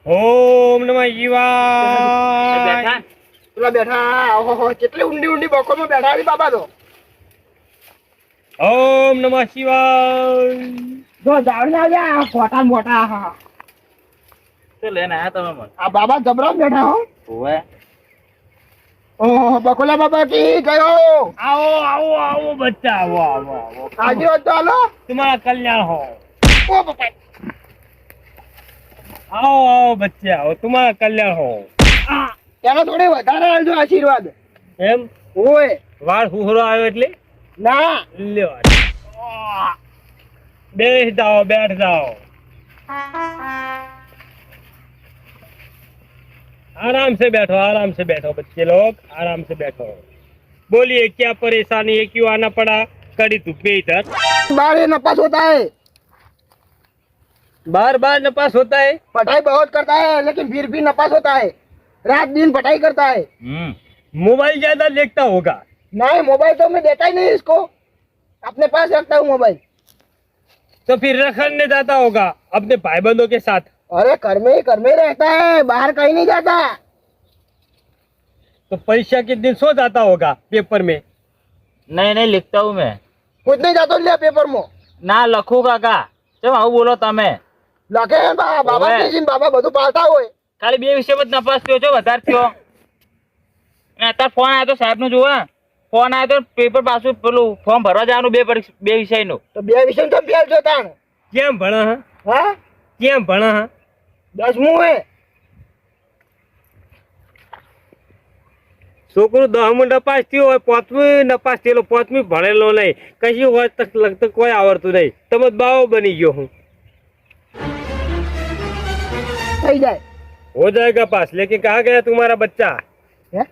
ઓમ નમઃ શિવાય. પેલા બેઠા ઓહો કેટલી ઊંડી ઊંડી બકોમાં બેઠા આવી બાબા તો. ઓમ નમઃ શિવાય. જો જાવડી આવ્યા મોટા મોટા હા. તો લઈને આયા તમે મને. આ બાબા જબરા બેઠા હો. ઓવે. ઓહો બકોલા બાબા કી ગયો. આવો આવો આવો બચ્ચા, આવો આવો આવો. આજે હોત તો હાલો. तुम्हारा कल्याण हो. ઓ બાપા आओ आओ बच्चे आओ, तुम्हारा कल्याण हो. એનો થોડી વધારે આલજો આશીર્વાદ. એમ ઓય વાળ હુહરો આવ્યો એટલે ના લ્યો. બેઠ જાઓ બેઠ જાઓ. आराम से बैठो बच्चे लोग, आराम से बैठो. बोलिए क्या परेशानी है, क्यों आना पड़ा? कड़ी धूप में इधर बार ये नपास होता है. बार बार नपास होता है. पढ़ाई बहुत करता है लेकिन फिर भी नपास होता है. रात दिन पढ़ाई करता है. मोबाइल ज्यादा देखता होगा. नहीं मोबाइल तो मैं देता ही नहीं इसको. अपने पास रखता हूँ मोबाइल. तो फिर रखने जाता होगा अपने भाई बंधों के साथ. अरे घर में ही रहता है, बाहर कहीं नहीं जाता. तो परीक्षा के दिन सो जाता होगा पेपर में. નહીં નહીં लिखता हूँ मैं. कुछ नहीं जाता लिया पेपर में. ના લખું કાકા. કેમ આવું બોલો તમે? લખે બાબા ઓવે. કીધું, બાબા બધું પાડતા હોય. ખાલી બે વિષયમાં જ નપાસ થયો છો, વધારે થયો. અને અત્યારે ફોન આવ્યો તો સાહેબનો જુઓ ને. ફોન આવ્યો તો પેપર પાછું પેલું ફોર્મ ભરવા જવાનું બે વિષયનું. તો બે વિષય તો ફેલ છો તાણ. કેમ ભણા હા? હા કેમ ભણા હા? 10મું હે. છોકરું 10મું નપાસ થયું હોય, 5મું નપાસ થયેલો, 5મું ભણેલો નહીં, કશું હોય તક લગતું કોઈ આવડતું નહીં. તમે બાવો બની ગયો હું. થઈ જાય. हो जाएगा पास, लेकिन कहाँ गया तुम्हारा बच्चा? હે